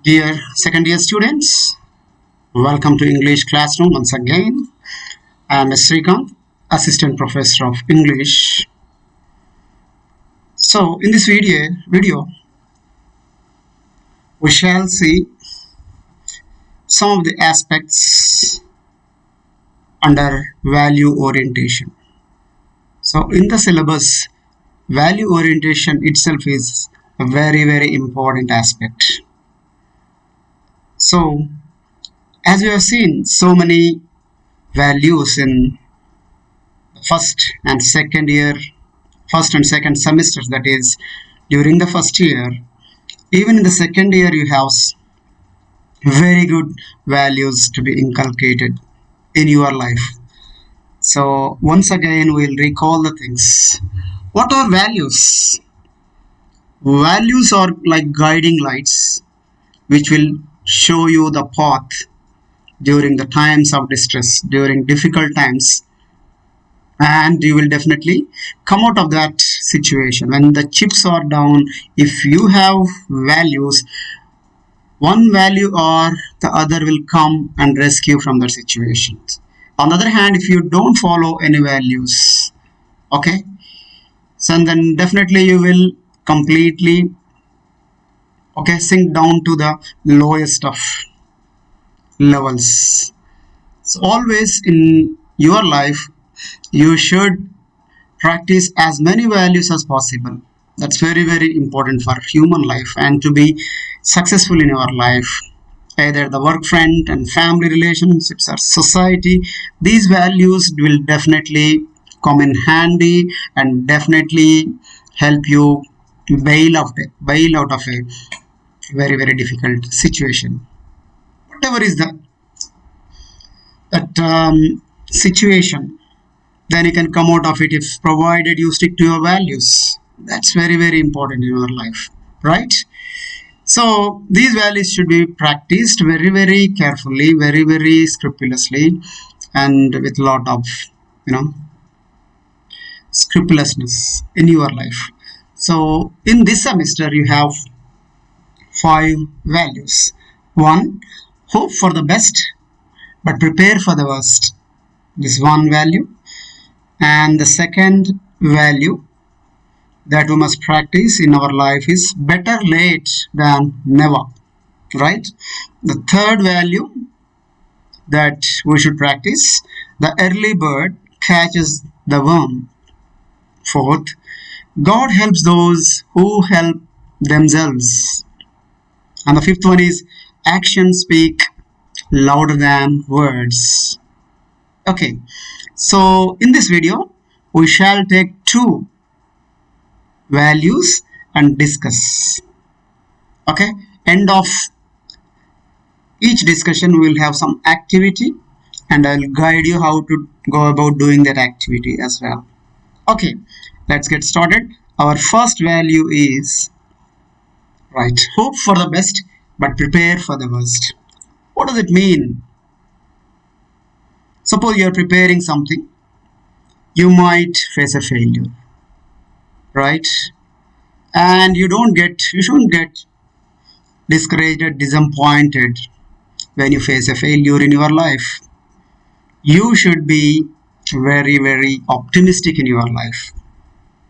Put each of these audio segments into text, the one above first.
Dear second year students, welcome to English classroom once again. I am Srikanth, Assistant Professor of English. So in this video we shall see some of the aspects under value orientation. So in the syllabus, value orientation itself is a very important aspect. So as we have seen so many values in first and second semesters, that is during the first year. Even in the second year you have very good values to be inculcated in your life. So once again we'll recall the things. What are values? Values are like guiding lights which will show you the path during the times of distress, during difficult times, and you will definitely come out of that situation. When the chips are down, if you have values, one value or the other will come and rescue from that situation. On the other hand, if you don't follow any values, okay, so then definitely you will completely sink down to the lowest of levels. So always in your life you should practice as many values as possible. That's very important for human life and to be successful in your life, either the work front and family relationships or society. These values will definitely come in handy and definitely help you bail out of a very difficult situation. Whatever is that situation, then you can come out of it if provided you stick to your values. That's very important in your life, right? So these values should be practiced very carefully, very scrupulously, and with a lot of scrupulousness in your life. So in this semester you have 5 values. 1, hope for the best but prepare for the worst. This one value. And the second value that we must practice in our life is better late than never, right? The third value that we should practice, the early bird catches the worm. Fourth, God helps those who help themselves. And the fifth one is actions speak louder than words. Okay, so in this video we shall take 2 values and discuss. Okay, end of each discussion we will have some activity and I'll guide you how to go about doing that activity as well. Okay, let's get started. Our first value is hope for the best but prepare for the worst. What does it mean? Suppose you are preparing something, you might face a failure, right? And you shouldn't get discouraged or disappointed when you face a failure in your life. You should be very optimistic in your life,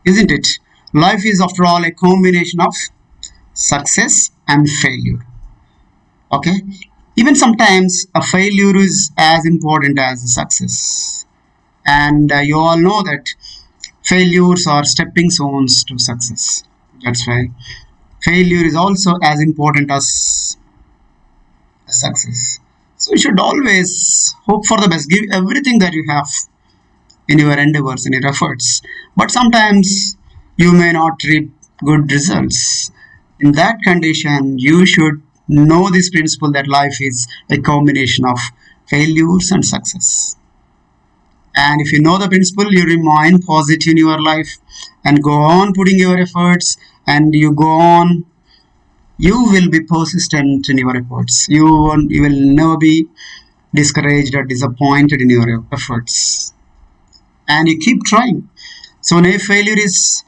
isn't it? Life is after all a combination of success and failure. Okay, even sometimes a failure is as important as a success, and you all know that failures are stepping stones to success. That's why failure is also as important as success. So you should always hope for the best, give everything that you have in your endeavors, in your efforts, but sometimes you may not reap good results. In that condition you should know this principle that life is a combination of failures and success. And if you know the principle, you remain positive in your life and go on putting your efforts, and you go on, you will be persistent in your efforts. You will never be discouraged or disappointed in your efforts, and you keep trying. So no failure is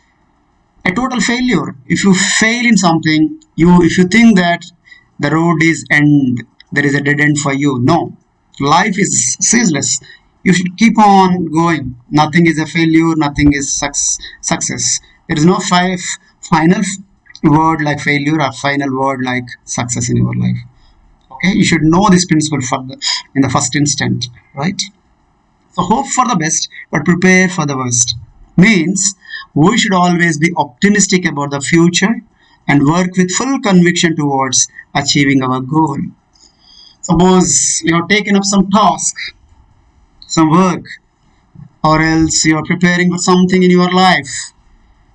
a total failure. If you fail in something, if you think that the road is end, there is a dead end for you. No, life is ceaseless. You should keep on going. Nothing is a failure, nothing is success. There is no final word like failure or final word like success in your life. Okay, you should know this principle in the first instant, right? So hope for the best, but prepare for the worst. Means we should always be optimistic about the future and work with full conviction towards achieving our goal. Suppose you have taken up some task, some work, or else you are preparing for something in your life.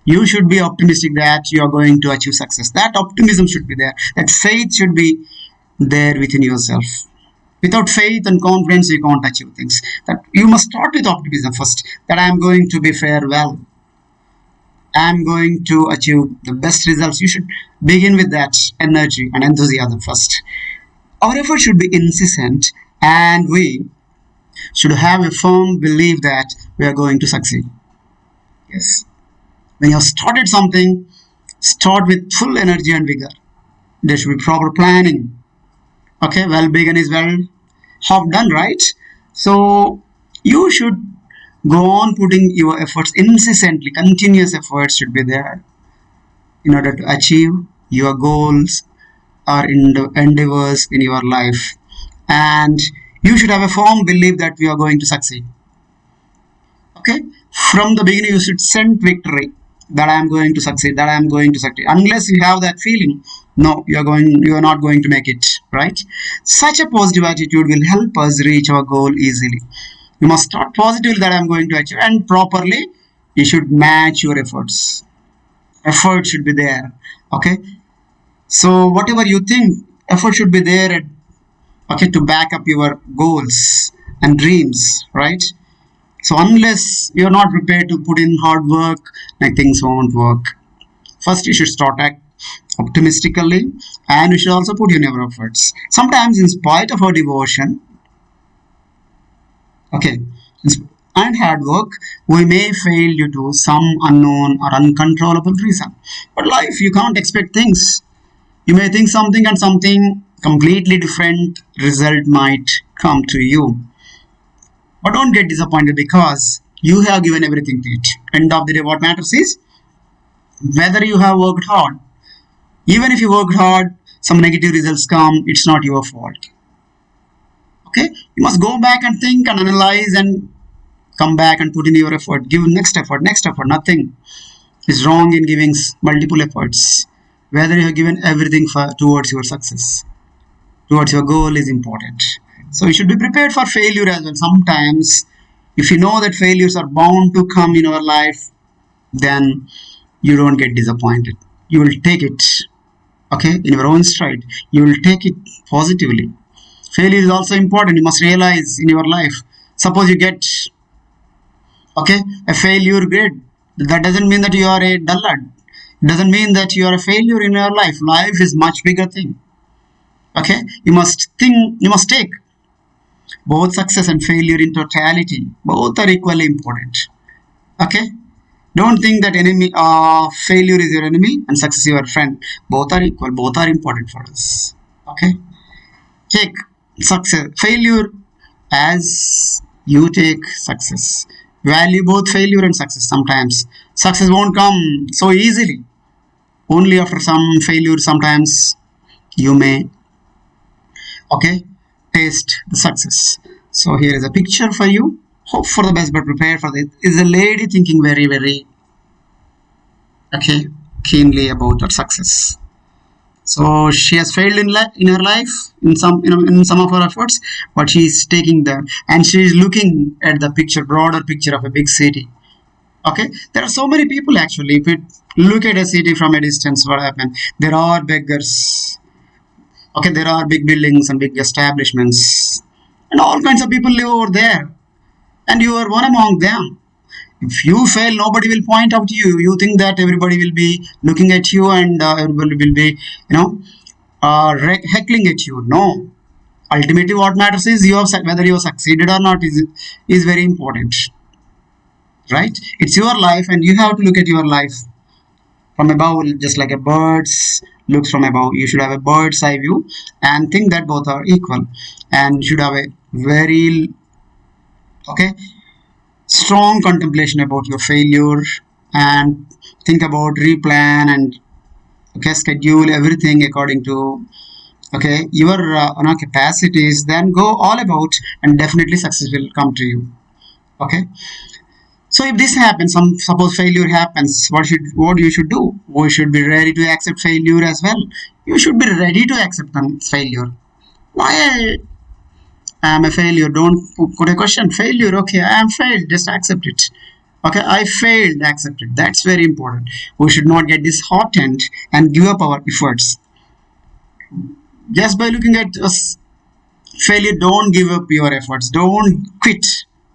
You should be optimistic that you are going to achieve success. That optimism should be there. That faith should be there within yourself. Without faith and confidence, you can't achieve things. That you must start with optimism first. That I am going to be fare well. I am going to achieve the best results. You should begin with that energy and enthusiasm first. Our effort should be incessant, and we should have a firm belief that we are going to succeed. Yes. When you have started something, start with full energy and vigor. There should be proper planning. Okay, well begun is well half done, right? So you should go on putting your efforts incessantly. Continuous efforts should be there in order to achieve your goals or endeavors in your life. And you should have a firm belief that we are going to succeed. Okay, from the beginning you should send victory, that I am going to succeed, that I am going to succeed. Unless you have that feeling, no, you are not going to make it, right? Such a positive attitude will help us reach our goal easily. You must start positively that I am going to achieve, and properly you should match your efforts. Effort should be there. Okay, so whatever you think, effort should be there, okay, to back up your goals and dreams, right? So unless you're not prepared to put in hard work, like, things won't work. First, you should start act optimistically, and you should also put in your efforts. Sometimes, in spite of our devotion, okay, and hard work, we may fail due to some unknown or uncontrollable reason. But life, you can't expect things. You may think something, and something completely different result might come to you. But don't get disappointed, because you have given everything to it. End of the day, what matters is whether you have worked hard. Even if you worked hard, some negative results come, it's not your fault. Okay, you must go back and think and analyze and come back and put in your effort. Give next effort, next effort. Nothing is wrong in giving multiple efforts. Whether you have given everything towards your success, towards your goal, is important. So you should be prepared for failure as well. Sometimes, if you know that failures are bound to come in your life, then you don't get disappointed. You will take it, okay, in your own stride. You will take it positively. Failure is also important. You must realize in your life. Suppose you get, okay, a failure grade. That doesn't mean that you are a dullard. It doesn't mean that you are a failure in your life. Life is much bigger thing. Okay, you must think. You must take both success and failure in totality. Both are equally important. Okay, don't think that failure is your enemy and success is your friend. Both are equal. Both are important for us. Okay, take success, failure as you take success. Value both failure and success. Sometimes success won't come so easily. Only after some failure, sometimes you may, okay, taste the success. So here is a picture for you. Hope for the best, but prepare for it. Is a lady thinking very, very, okay, keenly about her success. So she has failed in her life, in some of her efforts, but she is taking them, and she is looking at the broader picture of a big city. Okay, there are so many people actually. If you look at a city from a distance, what happened? There are beggars. Okay, there are big buildings and big establishments, and all kinds of people live over there, and you are one among them. If you fail, nobody will point out to you. You think that everybody will be looking at you, and everybody will be, heckling at you. No. Ultimately, what matters is whether you have succeeded or not is very important. Right? It's your life, and you have to look at your life from above, just like a bird's looks from above. You should have a bird's eye view and think that both are equal, and you should have a very okay strong contemplation about your failure, and think about replan and okay schedule everything according to okay your capacities, then go all about, and definitely success will come to you. Okay, so if this happens, suppose failure happens, what you should do? We should be ready to accept failure as well. You should be ready to accept failure. Why I am a failure? Don't put a question. Failure, okay, I am failed, just accept it. Okay, I failed, accept it. That's very important. We should not get disheartened and give up our efforts just by looking at us failure. Don't give up your efforts, don't quit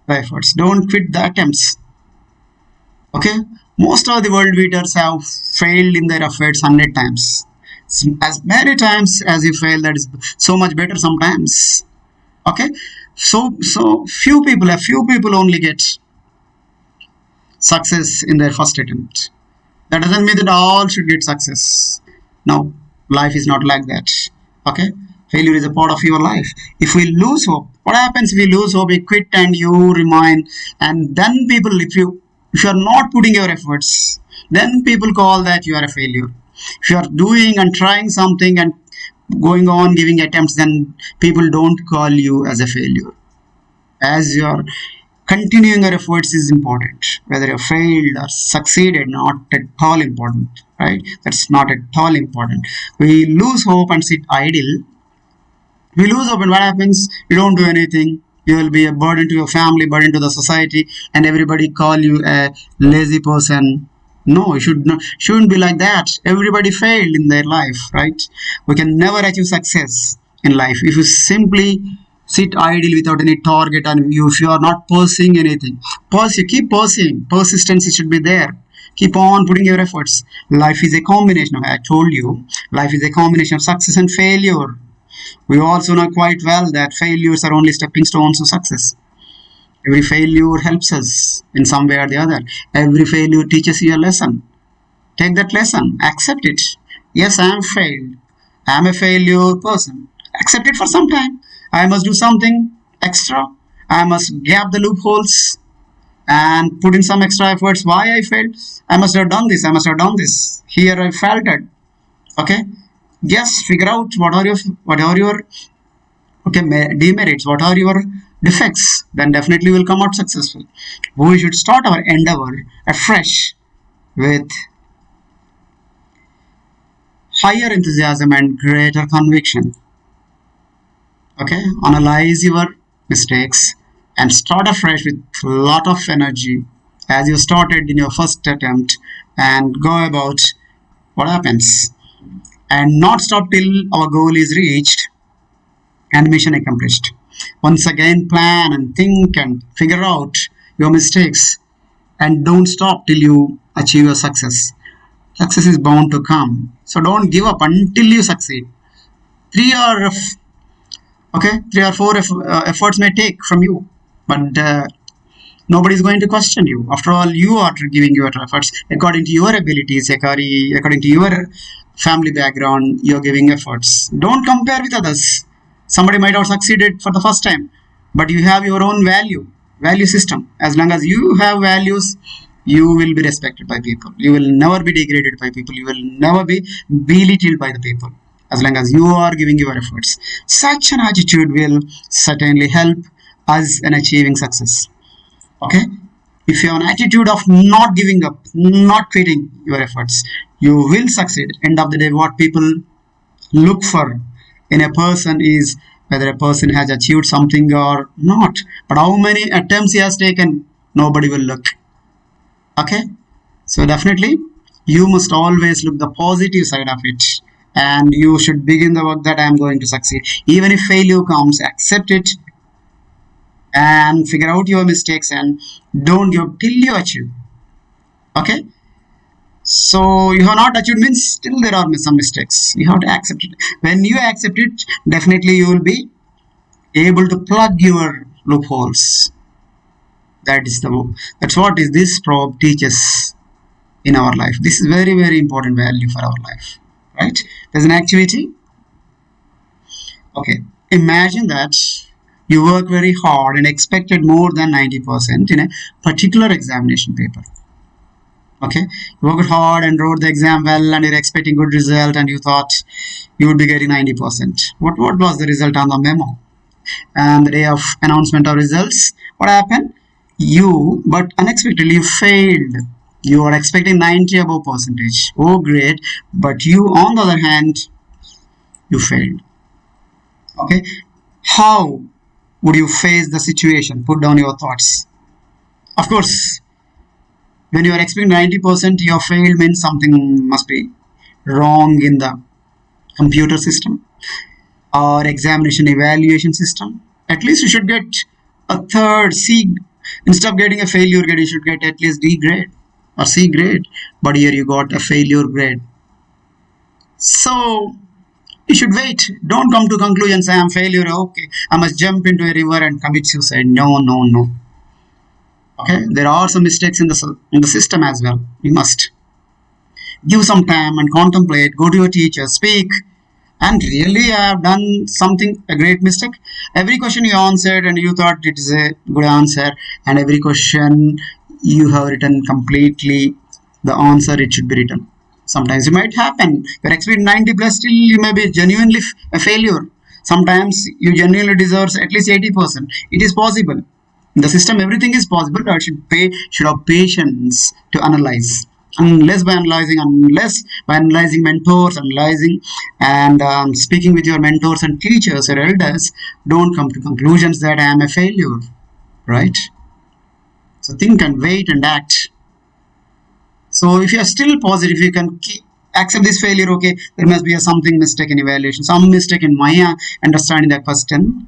the efforts, don't quit the attempts. Okay, most of the world leaders have failed in their efforts 100 times. As many times as you fail, that is so much better sometimes. Okay, so few people only get success in their first attempt. That doesn't mean that all should get success. No, life is not like that. Okay, failure is a part of your life. If we lose hope, what happens if we lose hope? We quit and you remain, and then people, if you are not putting your efforts, then people call that you are a failure. If you are doing and trying something and going on giving attempts, then people don't call you as a failure. As you are continuing your efforts is important. Whether you failed or succeeded, not at all important, right? That's not at all important. We lose hope and sit idle. We lose hope, and what happens? You don't do anything. You will be a burden to your family, burden to the society, and everybody call you a lazy person. No, you shouldn't be like that. Everybody failed in their life, right? We can never achieve success in life if you simply sit idle without any target, and if you are not pursuing anything. Pursue, keep pursuing. Persistence should be there. Keep on putting your efforts. Life is a combination of, I told you, life is a combination of success and failure. We also know quite well that failures are only stepping stones to success. Every failure helps us in some way or the other. Every failure teaches you a lesson. Take that lesson, accept it. Yes, I am failed. I am a failure person. Accept it for some time. I must do something extra. I must gap the loopholes and put in some extra efforts. Why I failed? I must have done this. I must have done this. Here I faltered. Okay. Just figure out what are your okay demerits. What are your defects? Then definitely will come out successful. We should start our endeavor afresh with higher enthusiasm and greater conviction. Okay, analyze your mistakes and start afresh with a lot of energy as you started in your first attempt, and go about what happens, and not stop till our goal is reached and mission accomplished. Once again, plan and think and figure out your mistakes, and don't stop till you achieve your success. Success is bound to come, so don't give up until you succeed. Three or okay, 3 or 4 efforts may take from you, but nobody is going to question you. After all, you are giving your efforts according to your abilities, according to your family background. You're giving efforts. Don't compare with others. Somebody might have succeeded for the first time, but you have your own value system. As long as you have values, you will be respected by people. You will never be degraded by people. You will never be belittled by the people, as long as you are giving your efforts. Such an attitude will certainly help us in achieving success. Okay, if you have an attitude of not giving up, not quitting your efforts, you will succeed. End of the day, what people look for in a person is whether a person has achieved something or not, but how many attempts he has taken, nobody will look. Okay, so definitely you must always look the positive side of it, and you should begin the work that I am going to succeed. Even if failure comes, accept it and figure out your mistakes, and don't give up till you achieve. Okay, so you have not achieved means still there are some mistakes. You have to accept it. When you accept it, definitely you will be able to plug your loopholes. That's what this probe teaches in our life. This is very important value for our life. right? There's an activity. Okay, imagine that you work very hard and expected more than 90% in a particular examination paper. Okay, you worked hard and wrote the exam well, and you're expecting good result, and you thought you would be getting 90%. What was the result on the memo? And the day of announcement of results, what happened? You, but unexpectedly, you failed. You are expecting 90 above percentage. Oh, great! But you, on the other hand, you failed. Okay, how would you face the situation? Put down your thoughts. Of course, when you are expecting 90%, you have failed means something must be wrong in the computer system or examination evaluation system. At least you should get a third C. Instead of getting a failure grade, you should get at least D grade or C grade. But here you got a failure grade. So you should wait. Don't come to conclusion, say I'm failure. Okay, I must jump into a river and commit suicide. No, no, no. Okay, there are some mistakes in the system as well. You must give some time and contemplate. Go to your teacher, speak, and really I have done something a great mistake. Every question you answered and you thought it is a good answer, and every question you have written completely the answer it should be written. Sometimes it might happen. You're expecting 90 plus, still you may be genuinely a failure. Sometimes you genuinely deserve at least 80%. It is possible. In the system, everything is possible. I should have patience to analyze. Unless by analyzing mentors, analyzing and speaking with your mentors and teachers or elders, don't come to conclusions that I am a failure, right? So think and wait and act. So if you are still positive, you can accept this failure. Okay, there must be something mistake in evaluation, some mistake in my understanding the question.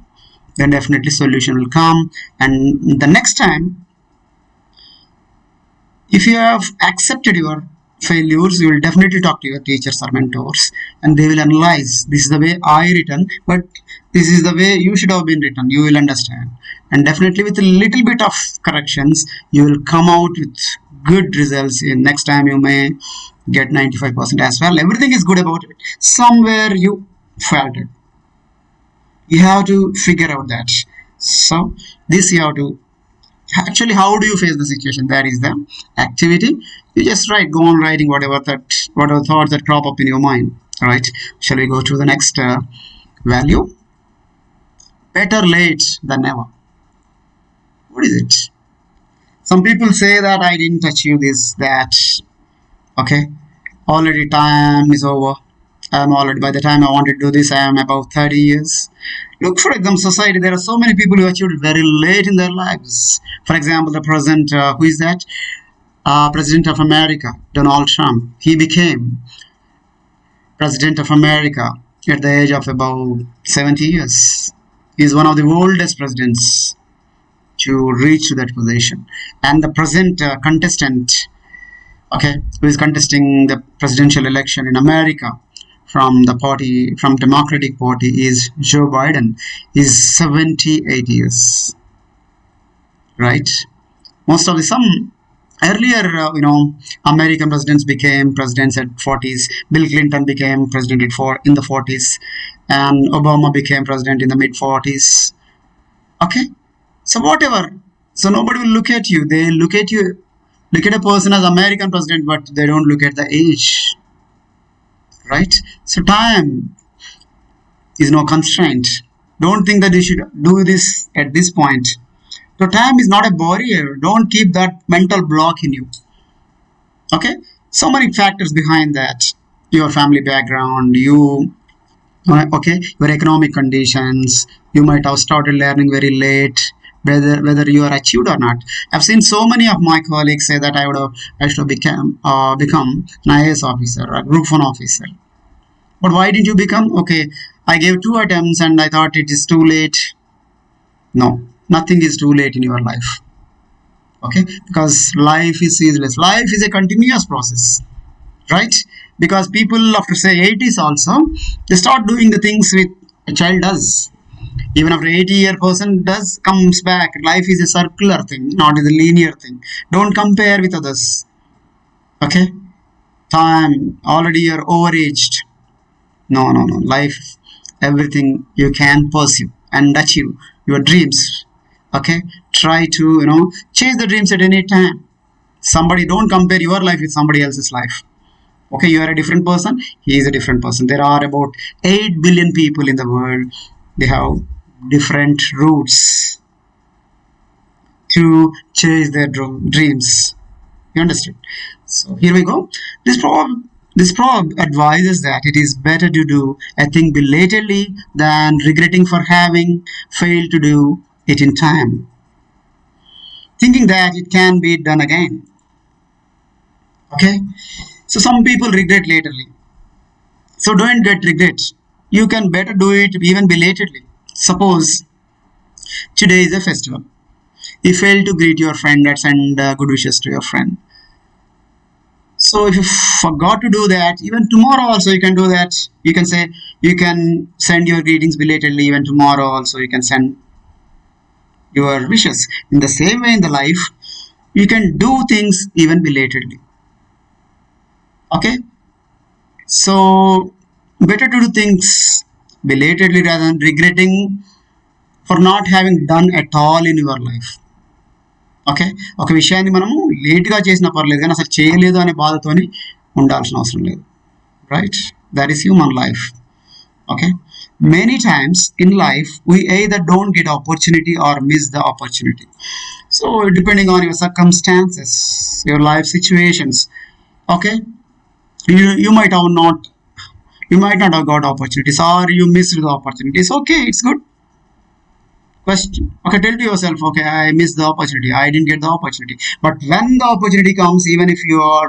Then definitely solution will come. And the next time, if you have accepted your failures, you will definitely talk to your teachers or mentors, and they will analyze. This is the way I written, but this is the way you should have been written. You will understand, and definitely with a little bit of corrections, you will come out with good results. In next time, you may get 95% as well. Everything is good about it. Somewhere you faltered. You have to figure out that. So this you have to actually, how do you face the situation? That is the activity. You just write, go on writing whatever thoughts that crop up in your mind. All right, shall we go to the next value? Better late than never. What is it? Some people say that I didn't achieve this, that. Okay, already time is over. I'm already, by the time I want to do this, I am about 30 years. Look, for example, society, there are so many people who achieved very late in their lives. For example, the present, who is that? President of America, Donald Trump. He became President of America at the age of about 70 years. He is one of the oldest presidents to reach to that position. And the present contestant, okay, who is contesting the presidential election in America, from Democratic Party, is Joe Biden. Is 78 years, right? Most of the some earlier, American presidents became presidents at 40s. Bill Clinton became president in the 40s, and Obama became president in the mid 40s. Okay, so whatever. So nobody will look at you. They look at a person as American president, but they don't look at the age. Right? So time is no constraint. Don't think that you should do this at this point. So time is not a barrier. Don't keep that mental block in you. Okay? So many factors behind that. Your family background, your economic conditions. You might have started learning very late. Whether you are achieved or not. I've seen so many of my colleagues say that I should have become an IAS officer or a Group 1 officer. But why didn't you become? Okay, I gave 2 attempts and I thought it is too late. No, nothing is too late in your life. Okay, because life is ceaseless. Life is a continuous process, right? Because people after say 80s also, they start doing the things which a child does. Even after 80-year person comes back. Life is a circular thing, not a linear thing. Don't compare with others. Okay? Time, already you're overaged. No. Life, everything you can pursue and achieve your dreams. Okay, try to chase the dreams at any time. Somebody, don't compare your life with somebody else's life. Okay, you are a different person, he is a different person. There are about 8 billion people in the world. They have different routes to chase their dreams. You understand? So here we go. This proverb advises that it is better to do a thing belatedly than regretting for having failed to do it in time, thinking that it can be done again. Okay? So some people regret laterly. So don't get regret. You can better do it even belatedly. Suppose today is a festival. You fail to greet your friend and send good wishes to your friend. So if you forgot to do that, even tomorrow also you can do that. You can say, you can send your greetings belatedly. Even tomorrow also you can send your wishes. In the same way in the life, you can do things even belatedly. Okay? So better to do things belatedly rather than regretting for not having done at all in your life. Okay, ఒక విషయాన్ని మనము లేట్గా చేసినా పర్లేదు కానీ అసలు చేయలేదు అనే బాధతోని ఉండాల్సిన అవసరం లేదు. Right, that is human life. Okay, many times in life we either don't get opportunity or miss the opportunity. So depending on your circumstances, your life situations, okay, you might not have got opportunities, or you missed the opportunities. Okay, it's good. Question. Okay, tell to yourself, okay, I missed the opportunity, I didn't get the opportunity. But when the opportunity comes, even if you are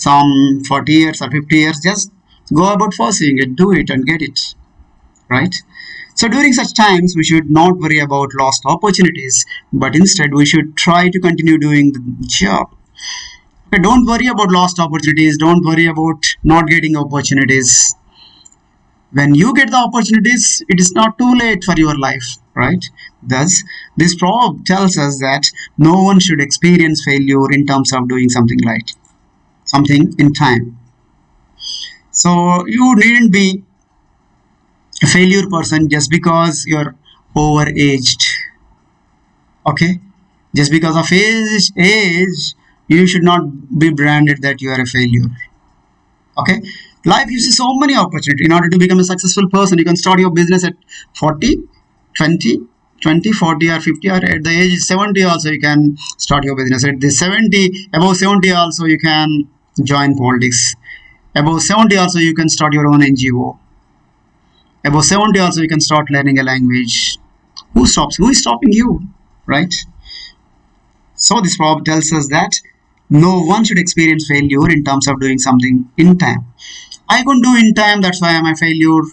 some 40 years or 50 years, just go about pursuing it, do it and get it. Right? So during such times, we should not worry about lost opportunities, but instead we should try to continue doing the job. Okay, don't worry about lost opportunities, don't worry about not getting opportunities. When you get the opportunities, it is not too late for your life, right? Thus, this proverb tells us that no one should experience failure in terms of doing something in time. So you needn't be a failure person just because you're overaged. Okay, just because of age, you should not be branded that you are a failure. Okay, life gives you so many opportunities. In order to become a successful person, you can start your business at 40, 20, 40 or 50, or at the age 70 also you can start your business. At the 70, above 70 also you can join politics. Above 70 also you can start your own NGO. Above 70 also you can start learning a language. Who is stopping you, right? So this proverb tells us that no one should experience failure in terms of doing something in time. I couldn't do in time, that's why I'm a failure.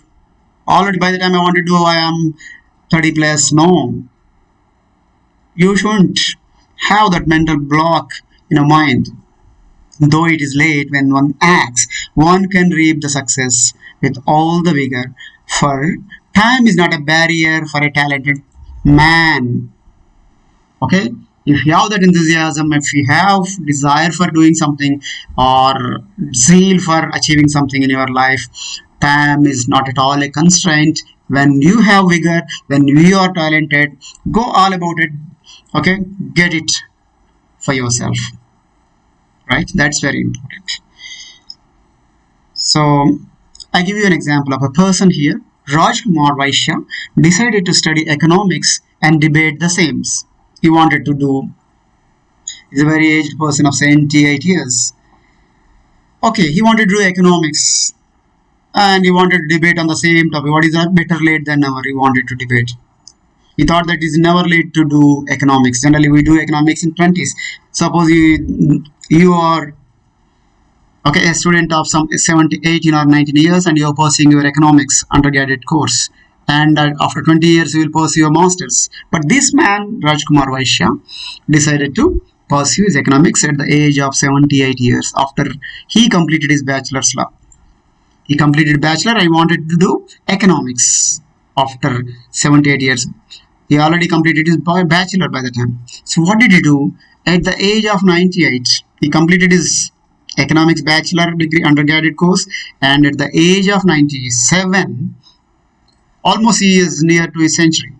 Already by the time I want to do, I am 30 plus. No, you shouldn't have that mental block in your mind. Though it is late, when one acts, one can reap the success with all the vigor. For time is not a barrier for a talented man. Okay, if you have that enthusiasm, if you have desire for doing something or zeal for achieving something in your life, time is not at all a constraint. When you have vigor, when you are talented, go all about it. Okay, get it for yourself. Right, that's very important. So I give you an example of a person here. Rajkumar Vaishya decided to study economics and debate the SEMs. He wanted to do, he's a very aged person of 78 years. Okay, he wanted to do economics and he wanted to debate on the same topic. What is that? Better late than never. He wanted to debate. He thought that it's never late to do economics. Generally we do economics in 20s. Suppose you are okay, a student of some 17, 18 or 19 years and you are pursuing your economics undergraduate course, and after 20 years you will pursue your masters. But this man, Rajkumar Vaishya, decided to pursue his economics at the age of 78 years after he completed his bachelor's law. He completed bachelor and wanted to do economics after 78 years. He already completed his bachelor by the time. So what did he do? At the age of 98, he completed his economics bachelor degree undergraduate course, and at the age of 97, almost he is near to a century.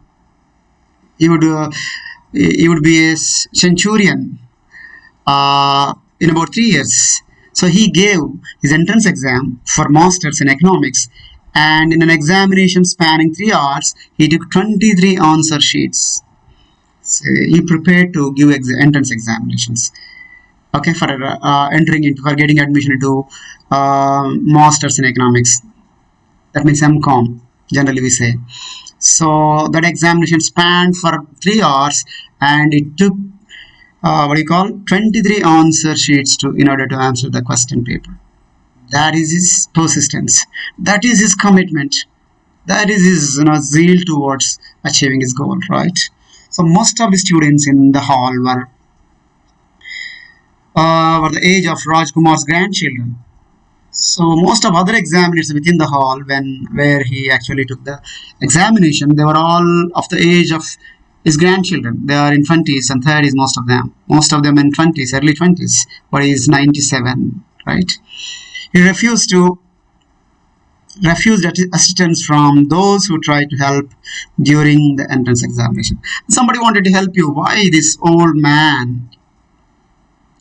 He would be a centurion in about 3 years. So he gave his entrance exam for masters in economics, and in an examination spanning 3 hours, he took 23 answer sheets. So he prepared to give entrance examinations. Okay, for entering into for getting admission into masters in economics. That means MCom. Generally, we say. So that examination spanned for 3 hours, and it took 23 answer sheets to in order to answer the question paper. That is his persistence. That is his commitment. That is his zeal towards achieving his goal, right? So most of the students in the hall were the age of Rajkumar's grandchildren. So most of other examiners within the hall, when where he actually took the examination, they were all of the age of his grandchildren. They are in 20s and 30s, most of them. Most of them in 20s, early 20s. But he is 97, right? He refused assistance from those who tried to help during the entrance examination. Somebody wanted to help you. Why this old man?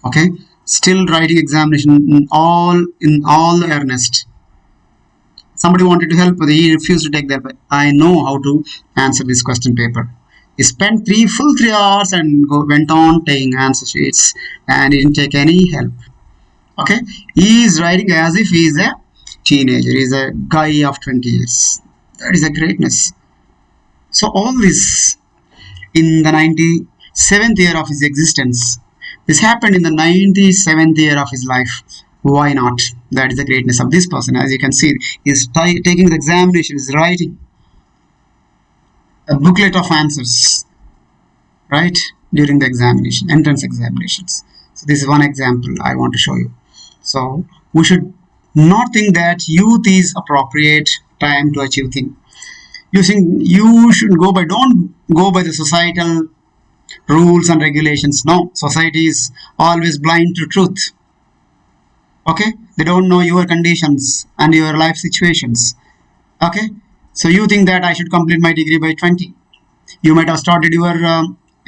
Okay, still writing examination in all earnest. Somebody wanted to help, but he refused to take that. But I know how to answer this question paper. He spent full 3 hours and went on taking answer sheets, and he didn't take any help. Okay, he is writing as if he is a teenager. He is a guy of 20 years. That is a greatness. So all this in the 97th year of his existence. This happened in the 97th year of his life. Why not? That is the greatness of this person. As you can see, he is taking the examination, he is writing a booklet of answers, right, during the examination, entrance examinations. So this is one example I want to show you. So we should not think that youth is appropriate time to achieve things. You should don't go by the societal rules and regulations. No, society is always blind to truth. Okay, they don't know your conditions and your life situations. Okay, so you think that I should complete my degree by 20. You might have started your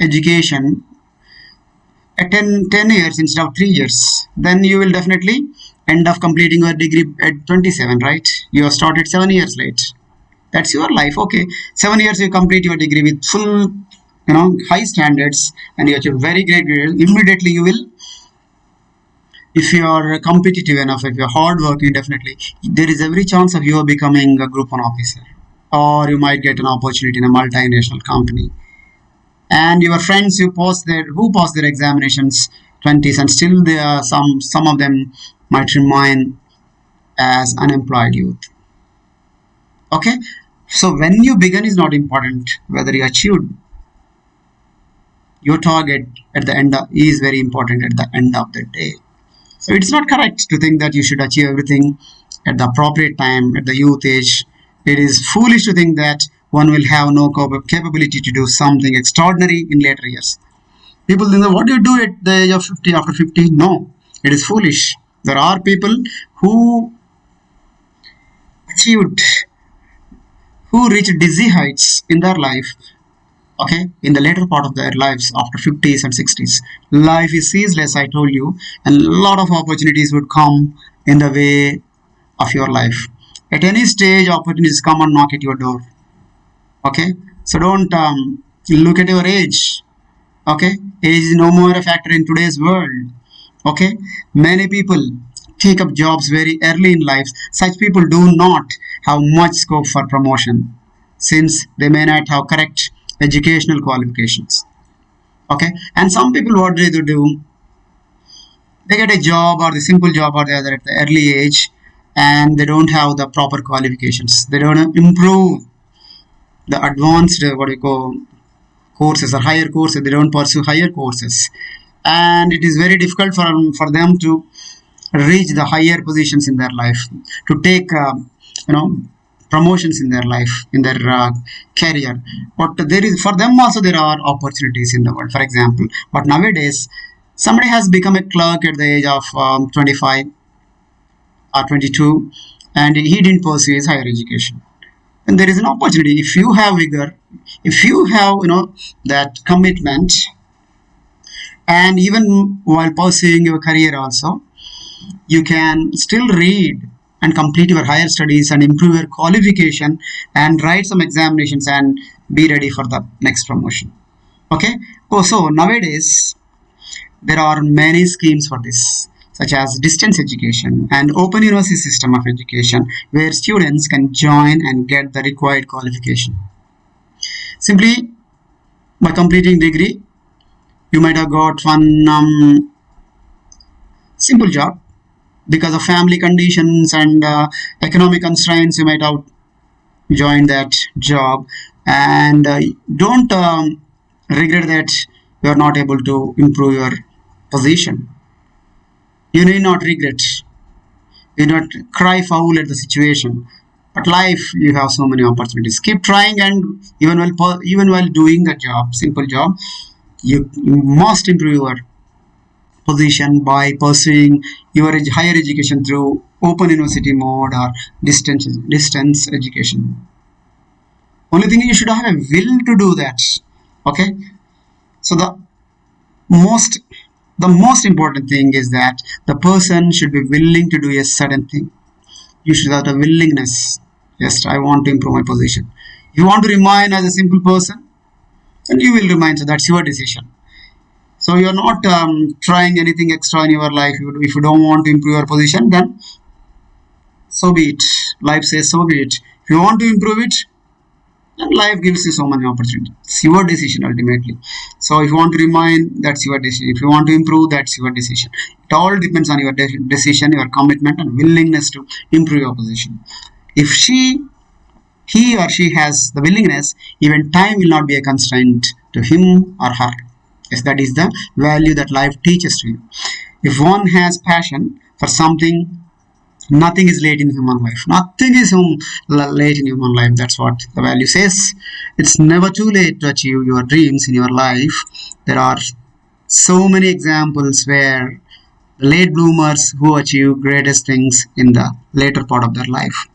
education at 10 years instead of 3 years. Then you will definitely end up completing your degree at 27, right? You have started 7 years late. That's your life. Okay, 7 years you complete your degree with full high standards, and you achieve very great grades. Immediately you will, if you are competitive enough, if you're hardworking, definitely there is every chance of you becoming a group 1 officer, or you might get an opportunity in a multinational company. And your friends who pass their examinations 20s, and still there are some of them might remain as unemployed youth. Okay, so when you begin is not important. Whether you achieved your target at the end is very important at the end of the day. So it's not correct to think that you should achieve everything at the appropriate time at the youth age. It is foolish to think that one will have no capability to do something extraordinary in later years. People think that what do you do at the age of 50 after 50? No, it is foolish. There are people who reach dizzy heights in their life, okay, in the later part of their lives after 50s and 60s. Life is ceaseless, I told you, and a lot of opportunities would come in the way of your life. At any stage, opportunities come and knock at your door. Okay, so don't look at your age. Okay, age is no more a factor in today's world. Okay, many people take up jobs very early in life. Such people do not have much scope for promotion, since they may not have correct educational qualifications. Okay, and some people, what do, they get a job or the simple job or the other at the early age, and they don't have the proper qualifications. They don't improve the advanced courses or higher courses. They don't pursue higher courses, and it is very difficult for them to reach the higher positions in their life, to take promotions in their life, in their career. But there is, for them also there are opportunities in the world, for example. But nowadays Somebody has become a clerk at the age of 25 or 22, and he didn't pursue his higher education. And there is an opportunity. If you have vigor, if you have that commitment, and even while pursuing your career also, you can still read and complete your higher studies and improve your qualification and write some examinations and be ready for the next promotion. Okay. Oh, so nowadays there are many schemes for this, such as distance education and open university system of education, where students can join and get the required qualification simply by completing degree. You might have got one simple job. Because of family conditions and economic constraints, you might have joined that job, and don't regret that you are not able to improve your position. You need not regret. You need not cry foul at the situation. But life, you have so many opportunities. Keep trying, and even while doing the job, simple job, you must improve your position by pursuing your higher education through open university mode or distance education. Only thing, you should have a will to do that. Okay. So most the most important thing is that the person should be willing to do a certain thing. You should have the willingness. Yes, I want to improve my position. If you want to remain as a simple person, then you will remain. So that's your decision. So you're not trying anything extra in your life. If you don't want to improve your position, then so be it. Life says so be it. If you want to improve it, then life gives you so many opportunities. It's your decision ultimately. So if you want to remain, that's your decision. If you want to improve, that's your decision. It all depends on your decision, your commitment, and willingness to improve your position. If he or she has the willingness, even time will not be a constraint to him or her. Yes, that is the value that life teaches to you. If one has passion for something, nothing is late in human life. Nothing is late in human life. That's what the value says. It's never too late to achieve your dreams in your life. There are so many examples where the late bloomers who achieve greatest things in the later part of their life.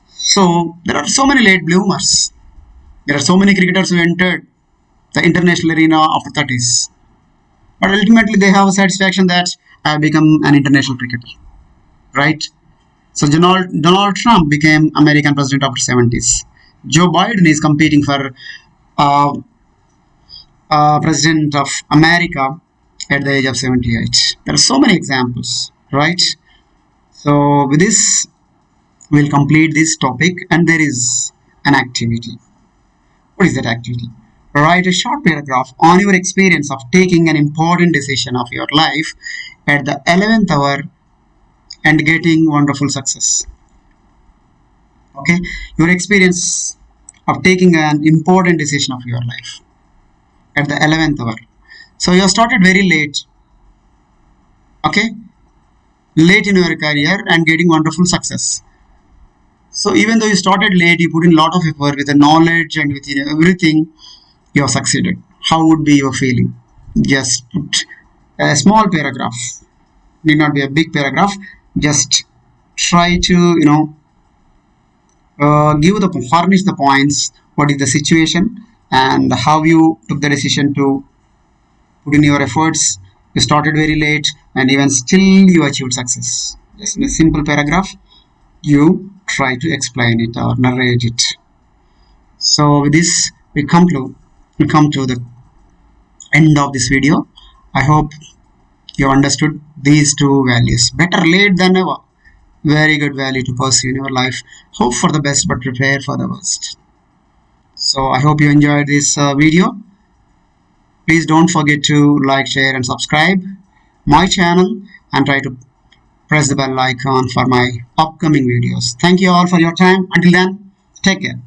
So there are so many late bloomers. There are so many cricketers who entered the international arena after 30s. But ultimately they have a satisfaction that I have become an international cricketer. Right? So Donald Trump became American president after 70s. Joe Biden is competing for uh, president of America at the age of 78. There are so many examples, right? So with this, we'll complete this topic, and there is an activity. What is that activity? Write a short paragraph on your experience of taking an important decision of your life at the 11th hour and getting wonderful success. Okay, your experience of taking an important decision of your life at the 11th hour. So you started very late. Okay, late in your career and getting wonderful success. So even though you started late, you put in a lot of effort with the knowledge and with everything, you have succeeded. How would be your feeling? Just put a small paragraph. Need not be a big paragraph. Just try to furnish the points. What is the situation and how you took the decision to put in your efforts. You started very late and even still you achieved success. Just in a simple paragraph, you try to explain it or narrate it. So with this, we come to the end of this video. I hope you understood these two values. Better late than never. Very good value to pursue in your life. Hope for the best but prepare for the worst. So I hope you enjoyed this video. Please don't forget to like, share and subscribe my channel, and try to press the bell icon for my upcoming videos. Thank you all for your time. Until then, take care.